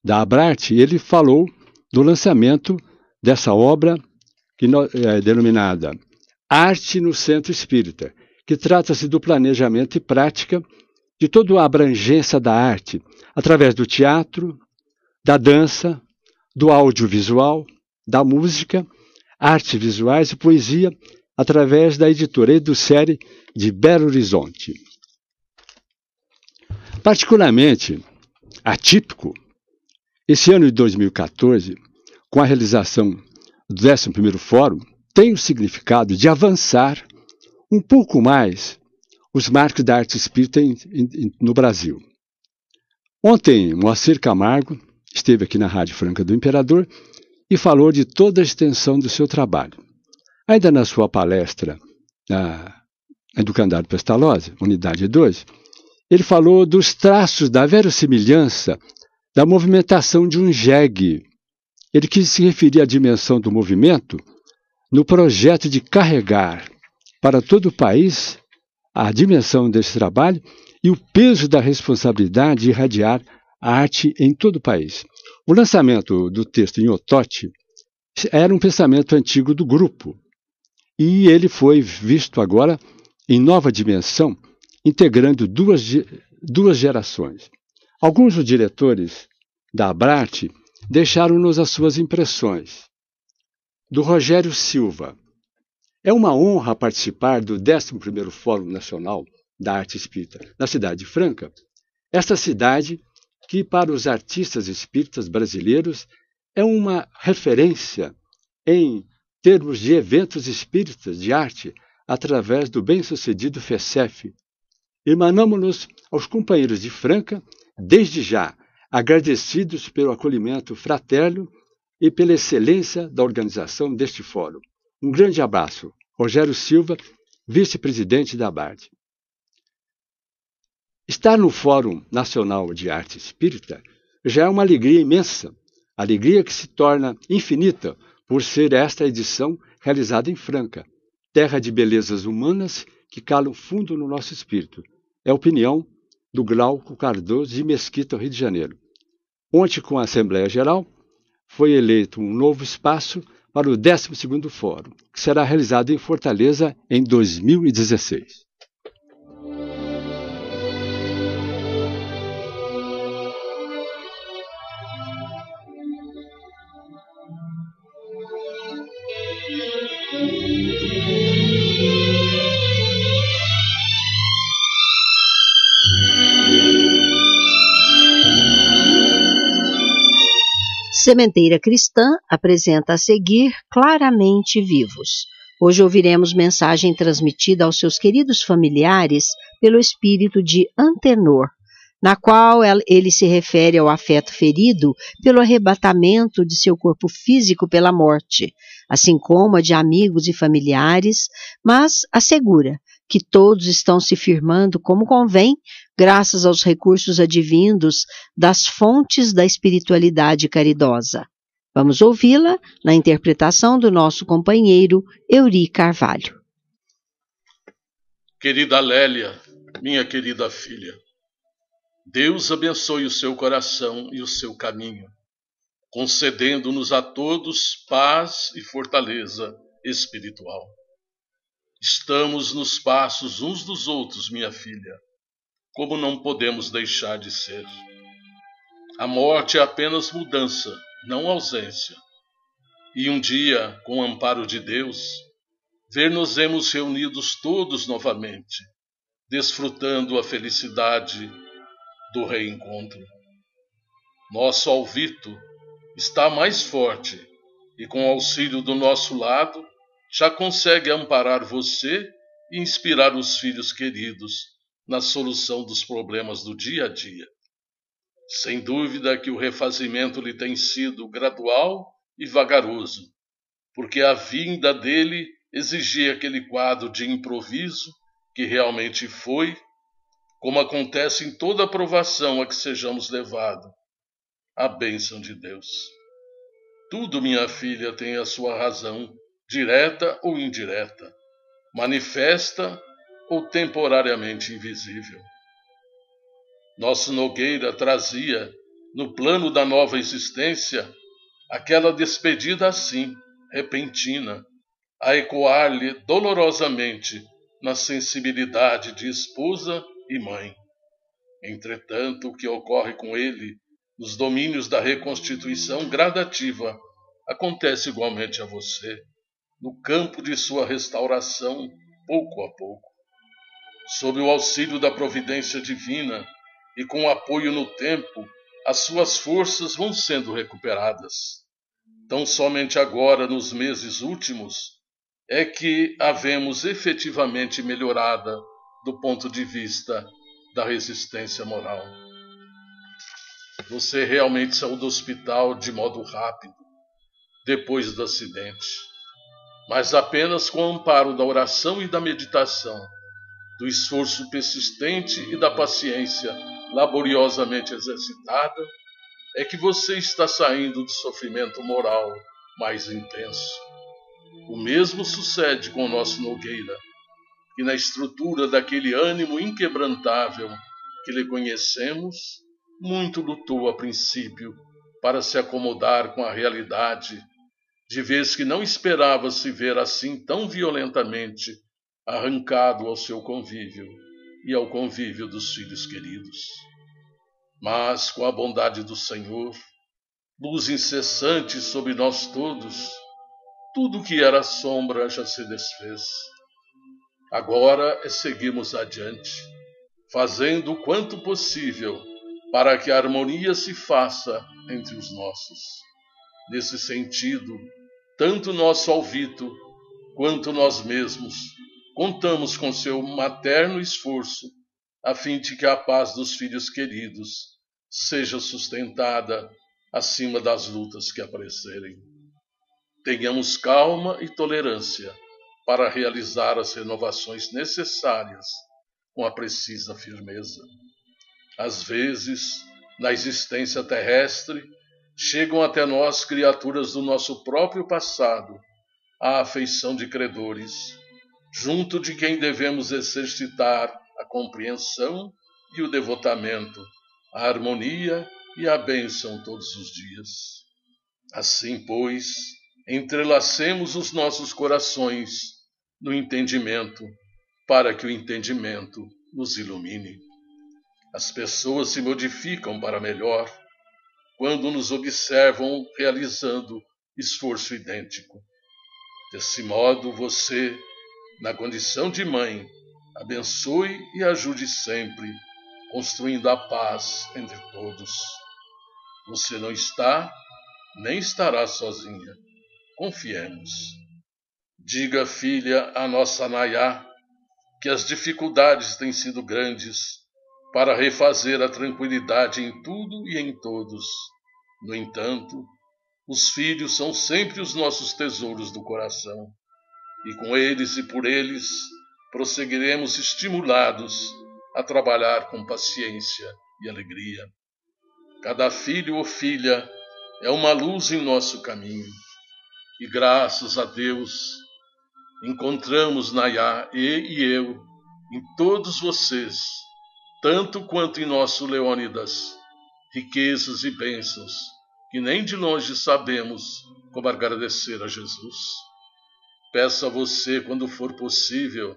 da Abrarte, ele falou do lançamento dessa obra denominada Arte no Centro Espírita, que trata-se do planejamento e prática de toda a abrangência da arte, através do teatro, da dança, do audiovisual, da música, artes visuais e poesia, através da editora Edusérie de Belo Horizonte. Particularmente atípico, esse ano de 2014, com a realização do 11º Fórum, tem o significado de avançar um pouco mais os marcos da arte espírita no Brasil. Ontem, Moacir Camargo esteve aqui na Rádio Franca do Imperador e falou de toda a extensão do seu trabalho. Ainda na sua palestra na Educandário Pestalozzi, Unidade 2, ele falou dos traços da verossimilhança da movimentação de um jegue. Ele quis se referir à dimensão do movimento no projeto de carregar para todo o país a dimensão desse trabalho e o peso da responsabilidade de irradiar a arte em todo o país. O lançamento do texto em Otote era um pensamento antigo do grupo e ele foi visto agora em nova dimensão, integrando duas gerações. Alguns dos diretores da Abrarte deixaram-nos as suas impressões. Do Rogério Silva. É uma honra participar do 11º Fórum Nacional da Arte Espírita na cidade de Franca. Esta cidade, que para os artistas espíritas brasileiros é uma referência em termos de eventos espíritas de arte através do bem-sucedido FECEF. Emanamos-nos aos companheiros de Franca, desde já, agradecidos pelo acolhimento fraterno e pela excelência da organização deste fórum. Um grande abraço. Rogério Silva, vice-presidente da Abrarte. Estar no Fórum Nacional de Arte Espírita já é uma alegria imensa, alegria que se torna infinita por ser esta edição realizada em Franca, terra de belezas humanas que calam fundo no nosso espírito. É a opinião do Glauco Cardoso de Mesquita, Rio de Janeiro. Ontem, com a Assembleia Geral, foi eleito um novo espaço para o 12º Fórum, que será realizado em Fortaleza em 2016. Sementeira Cristã apresenta a seguir Claramente Vivos. Hoje ouviremos mensagem transmitida aos seus queridos familiares pelo espírito de Antenor, na qual ele se refere ao afeto ferido pelo arrebatamento de seu corpo físico pela morte, assim como a de amigos e familiares, mas assegura que todos estão se firmando como convém, graças aos recursos advindos das fontes da espiritualidade caridosa. Vamos ouvi-la na interpretação do nosso companheiro Eurí Carvalho. Querida Lélia, minha querida filha, Deus abençoe o seu coração e o seu caminho, concedendo-nos a todos paz e fortaleza espiritual. Estamos nos passos uns dos outros, minha filha, como não podemos deixar de ser. A morte é apenas mudança, não ausência. E um dia, com o amparo de Deus, ver-nos-emos reunidos todos novamente, desfrutando a felicidade do reencontro. Nosso alvito está mais forte e, com o auxílio do nosso lado, já consegue amparar você e inspirar os filhos queridos na solução dos problemas do dia a dia. Sem dúvida que o refazimento lhe tem sido gradual e vagaroso, porque a vinda dele exigia aquele quadro de improviso que realmente foi como acontece em toda aprovação a que sejamos levados, a bênção de Deus. Tudo, minha filha, tem a sua razão, direta ou indireta, manifesta ou temporariamente invisível. Nosso Nogueira trazia, no plano da nova existência, aquela despedida assim, repentina, a ecoar-lhe dolorosamente na sensibilidade de esposa e mãe. Entretanto, o que ocorre com ele nos domínios da reconstituição gradativa acontece igualmente a você, no campo de sua restauração, pouco a pouco. Sob o auxílio da providência divina e com apoio no tempo, as suas forças vão sendo recuperadas. Tão somente agora, nos meses últimos, é que a vemos efetivamente melhorada do ponto de vista da resistência moral. Você realmente saiu do hospital de modo rápido, depois do acidente, mas apenas com o amparo da oração e da meditação, do esforço persistente e da paciência laboriosamente exercitada, é que você está saindo do sofrimento moral mais intenso. O mesmo sucede com o nosso Nogueira, que na estrutura daquele ânimo inquebrantável que lhe conhecemos, muito lutou a princípio para se acomodar com a realidade, de vez que não esperava se ver assim tão violentamente arrancado ao seu convívio e ao convívio dos filhos queridos. Mas, com a bondade do Senhor, luz incessante sobre nós todos, tudo que era sombra já se desfez. Agora é seguirmos adiante, fazendo o quanto possível para que a harmonia se faça entre os nossos. Nesse sentido, tanto nosso Alvito quanto nós mesmos contamos com seu materno esforço a fim de que a paz dos filhos queridos seja sustentada acima das lutas que aparecerem. Tenhamos calma e tolerância para realizar as renovações necessárias com a precisa firmeza. Às vezes, na existência terrestre, chegam até nós criaturas do nosso próprio passado, à afeição de credores, junto de quem devemos exercitar a compreensão e o devotamento, a harmonia e a bênção todos os dias. Assim, pois, entrelacemos os nossos corações no entendimento, para que o entendimento nos ilumine. As pessoas se modificam para melhor quando nos observam realizando esforço idêntico. Desse modo, você, na condição de mãe, abençoe e ajude sempre, construindo a paz entre todos. Você não está, nem estará sozinha. Confiemos. Diga, filha, a nossa Nayá, que as dificuldades têm sido grandes para refazer a tranquilidade em tudo e em todos. No entanto, os filhos são sempre os nossos tesouros do coração, e com eles e por eles prosseguiremos estimulados a trabalhar com paciência e alegria. Cada filho ou filha é uma luz em nosso caminho, e graças a Deus encontramos Nayá e eu em todos vocês, tanto quanto em nosso Leônidas, riquezas e bênçãos que nem de longe sabemos como agradecer a Jesus. Peço a você, quando for possível,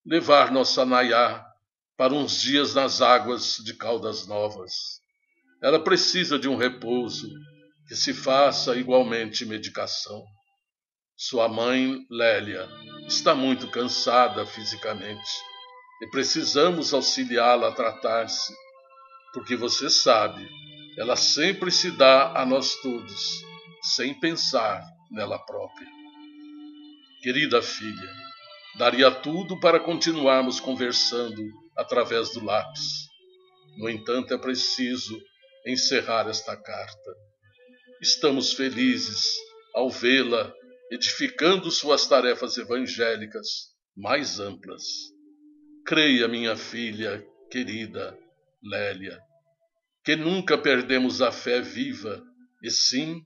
levar nossa Nayá para uns dias nas águas de Caldas Novas. Ela precisa de um repouso, que se faça igualmente medicação. Sua mãe, Lélia, está muito cansada fisicamente e precisamos auxiliá-la a tratar-se, porque você sabe, ela sempre se dá a nós todos, sem pensar nela própria. Querida filha, daria tudo para continuarmos conversando através do lápis. No entanto, é preciso encerrar esta carta. Estamos felizes ao vê-la edificando suas tarefas evangélicas mais amplas. Creia, minha filha, querida Lélia, que nunca perdemos a fé viva, e sim,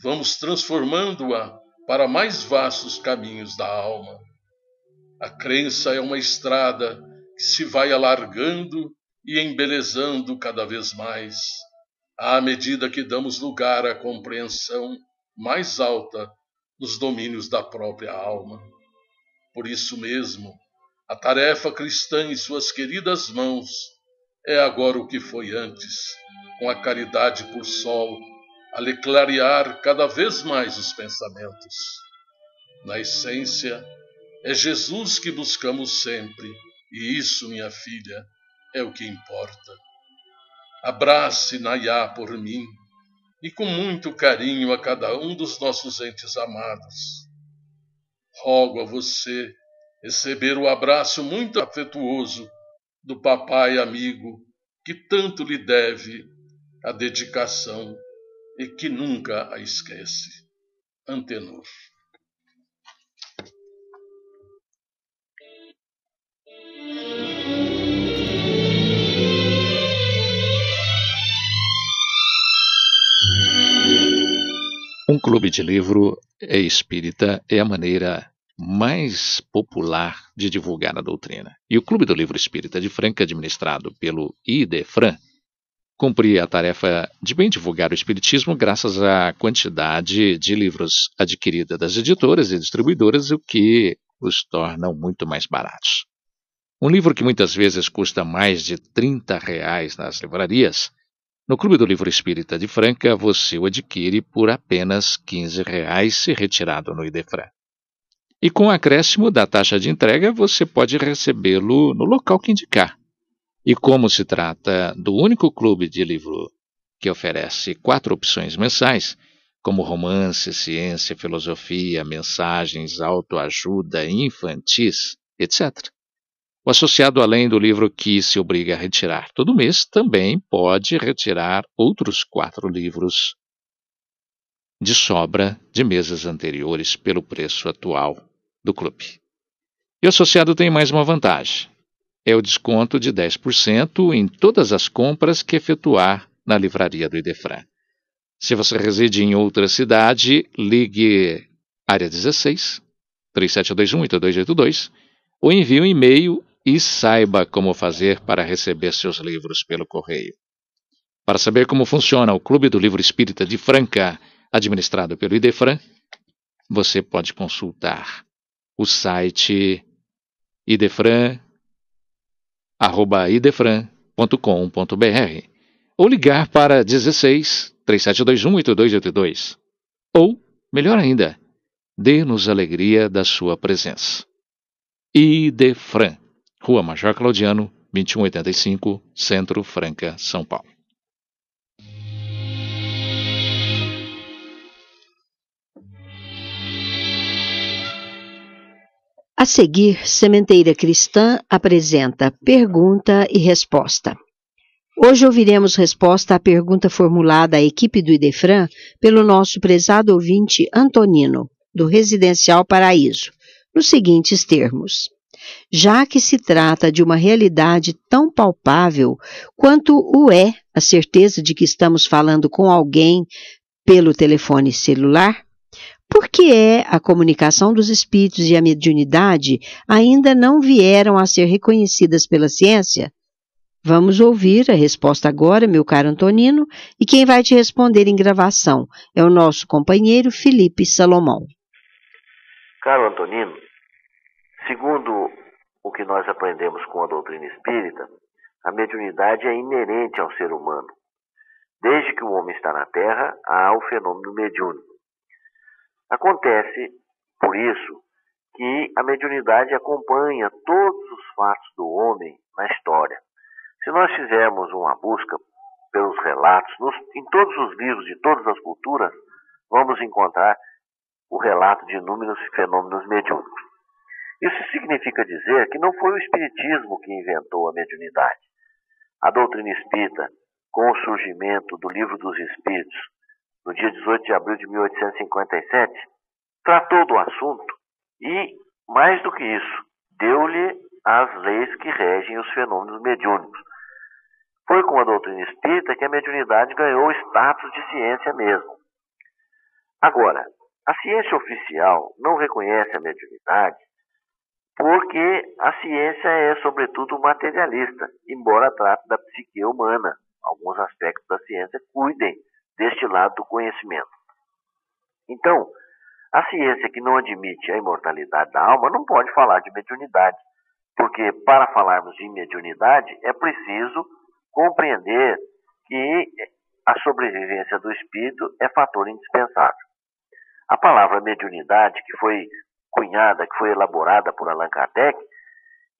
vamos transformando-a para mais vastos caminhos da alma. A crença é uma estrada que se vai alargando e embelezando cada vez mais, à medida que damos lugar à compreensão mais alta nos domínios da própria alma. Por isso mesmo, a tarefa cristã em suas queridas mãos é agora o que foi antes, com a caridade por sol, a lhe clarear cada vez mais os pensamentos. Na essência, é Jesus que buscamos sempre, e isso, minha filha, é o que importa. Abrace Nayá por mim, e com muito carinho a cada um dos nossos entes amados. Rogo a você receber o abraço muito afetuoso do papai amigo que tanto lhe deve a dedicação e que nunca a esquece. Antenor. Um clube de livro espírita é a maneira mais popular de divulgar a doutrina. E o Clube do Livro Espírita de Franca, administrado pelo IDEFRAN, cumpria a tarefa de bem divulgar o espiritismo graças à quantidade de livros adquirida das editoras e distribuidoras, o que os tornam muito mais baratos. Um livro que muitas vezes custa mais de R$30 nas livrarias, no Clube do Livro Espírita de Franca você o adquire por apenas R$15 se retirado no IDEFRAN. E com o acréscimo da taxa de entrega você pode recebê-lo no local que indicar. E como se trata do único clube de livro que oferece 4 opções mensais, como romance, ciência, filosofia, mensagens, autoajuda, infantis, etc., o associado, além do livro que se obriga a retirar todo mês, também pode retirar outros 4 livros de sobra de meses anteriores pelo preço atual do clube. E o associado tem mais uma vantagem. É o desconto de 10% em todas as compras que efetuar na livraria do IDEFRAN. Se você reside em outra cidade, ligue área 16, 3721-8282, ou envie um e-mail e saiba como fazer para receber seus livros pelo correio. Para saber como funciona o Clube do Livro Espírita de Franca, administrado pelo IDEFRAN, você pode consultar o site idefran.com.br ou ligar para 16 3721-8282. Ou, melhor ainda, dê-nos alegria da sua presença. IDEFRAN, Rua Major Claudiano, 2185, Centro, Franca, São Paulo. A seguir, Sementeira Cristã apresenta Pergunta e Resposta. Hoje ouviremos resposta à pergunta formulada à equipe do IDEFRAN pelo nosso prezado ouvinte Antonino, do Residencial Paraíso, nos seguintes termos. Já que se trata de uma realidade tão palpável quanto o é a certeza de que estamos falando com alguém pelo telefone celular, por que a comunicação dos espíritos e a mediunidade ainda não vieram a ser reconhecidas pela ciência? Vamos ouvir a resposta agora, meu caro Antonino, e quem vai te responder em gravação é o nosso companheiro Felipe Salomão. Caro Antonino, segundo o que nós aprendemos com a doutrina espírita, a mediunidade é inerente ao ser humano. Desde que o homem está na Terra, há o fenômeno mediúnico. Acontece, por isso, que a mediunidade acompanha todos os fatos do homem na história. Se nós fizermos uma busca pelos relatos, em todos os livros de todas as culturas, vamos encontrar o relato de inúmeros fenômenos mediúnicos. Isso significa dizer que não foi o Espiritismo que inventou a mediunidade. A doutrina espírita, com o surgimento do Livro dos Espíritos, no dia 18 de abril de 1857, tratou do assunto e, mais do que isso, deu-lhe às leis que regem os fenômenos mediúnicos. Foi com a doutrina espírita que a mediunidade ganhou o status de ciência mesmo. Agora, a ciência oficial não reconhece a mediunidade porque a ciência é, sobretudo, materialista, embora trate da psique humana. Alguns aspectos da ciência cuidem deste lado do conhecimento. Então, a ciência que não admite a imortalidade da alma não pode falar de mediunidade, porque para falarmos de mediunidade é preciso compreender que a sobrevivência do espírito é fator indispensável. A palavra mediunidade, que foi cunhada, que foi elaborada por Allan Kardec,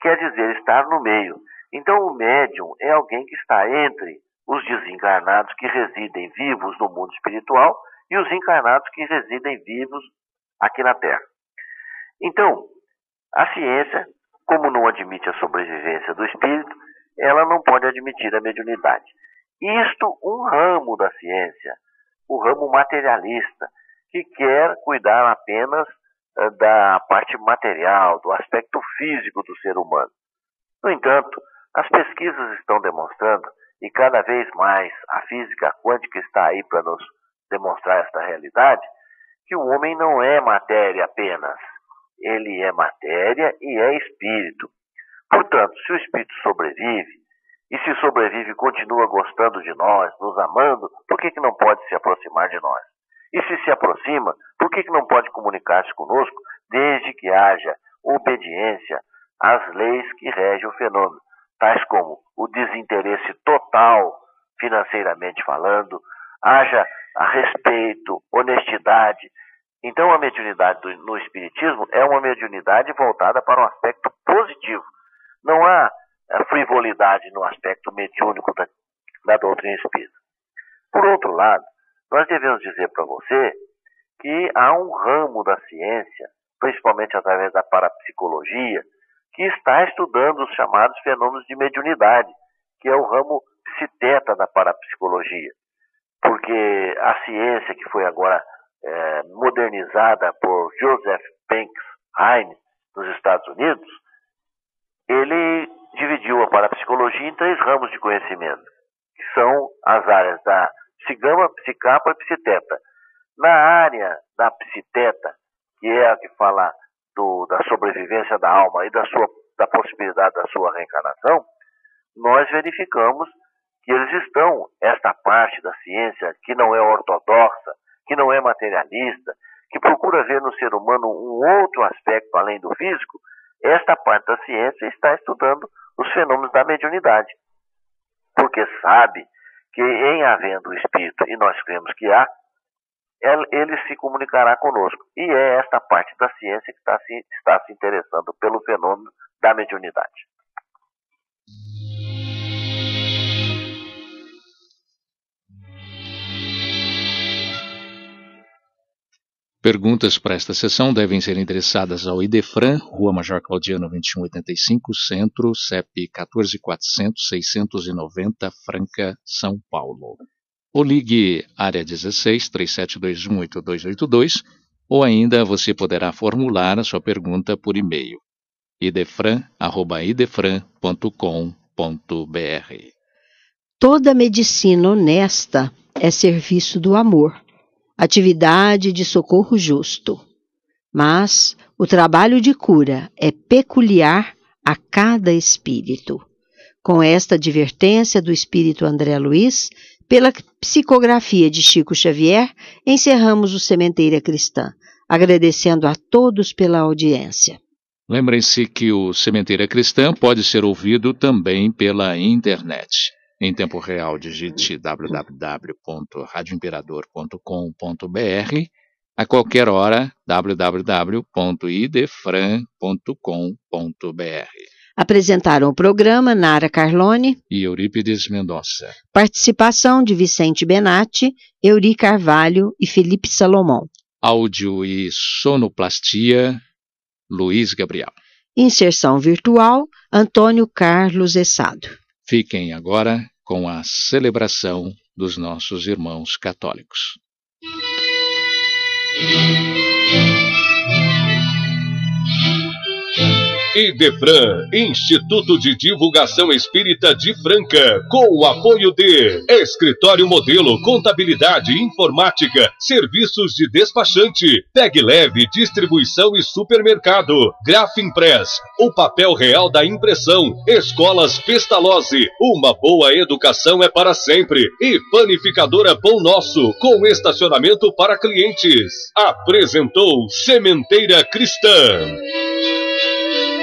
quer dizer estar no meio. Então o médium é alguém que está entre os desencarnados que residem vivos no mundo espiritual e os encarnados que residem vivos aqui na Terra. Então, a ciência, como não admite a sobrevivência do espírito, ela não pode admitir a mediunidade. Isto um ramo da ciência, o ramo materialista, que quer cuidar apenas da parte material, do aspecto físico do ser humano. No entanto, as pesquisas estão demonstrando, e cada vez mais a física quântica está aí para nos demonstrar esta realidade, que o homem não é matéria apenas. Ele é matéria e é espírito. Portanto, se o espírito sobrevive, e se sobrevive e continua gostando de nós, nos amando, por que não pode se aproximar de nós? E se aproxima, por que não pode comunicar-se conosco, desde que haja obediência às leis que regem o fenômeno, tais como o desinteresse total, financeiramente falando, haja a respeito, honestidade. Então a mediunidade no Espiritismo é uma mediunidade voltada para um aspecto positivo. Não há frivolidade no aspecto mediúnico da doutrina espírita. Por outro lado, nós devemos dizer para você que há um ramo da ciência, principalmente através da parapsicologia, que está estudando os chamados fenômenos de mediunidade, que é o ramo psiteta da parapsicologia. Porque a ciência que foi agora modernizada por Joseph Banks Heine, nos Estados Unidos, ele dividiu a parapsicologia em 3 ramos de conhecimento, que são as áreas da psigama, psicapa e psiteta. Na área da psiteta, que é a que fala da sobrevivência da alma e da possibilidade da sua reencarnação, nós verificamos que esta parte da ciência que não é ortodoxa, que não é materialista, que procura ver no ser humano um outro aspecto além do físico, esta parte da ciência está estudando os fenômenos da mediunidade. Porque sabe que em havendo o espírito, e nós cremos que há, ele se comunicará conosco. E é esta parte da ciência que está se interessando pelo fenômeno da mediunidade. Perguntas para esta sessão devem ser endereçadas ao Idefran, Rua Major Claudiano 2185, Centro, CEP 14400-690, Franca, São Paulo. Ou ligue área 16 37218282, ou ainda você poderá formular a sua pergunta por e-mail idefran@idefran.com.br. Toda medicina honesta é serviço do amor, atividade de socorro justo. Mas o trabalho de cura é peculiar a cada espírito. Com esta advertência do espírito André Luiz, pela psicografia de Chico Xavier, encerramos o Sementeira Cristã, agradecendo a todos pela audiência. Lembrem-se que o Sementeira Cristã pode ser ouvido também pela internet. Em tempo real, digite www.radioimperador.com.br. A qualquer hora, www.idefran.com.br. Apresentaram o programa Nara Carlone e Eurípides Mendonça. Participação de Vicente Benatti, Euri Carvalho e Felipe Salomão. Áudio e sonoplastia, Luiz Gabriel. Inserção virtual, Antônio Carlos Essado. Fiquem agora com a celebração dos nossos irmãos católicos. Idefran, Instituto de Divulgação Espírita de Franca, com o apoio de Escritório Modelo, Contabilidade, Informática, Serviços de Despachante, Peg Leve, Distribuição e Supermercado, Grafimpress, o papel real da impressão, Escolas Pestalozzi, uma boa educação é para sempre, e Panificadora Pão Nosso, com estacionamento para clientes. Apresentou Sementeira Cristã.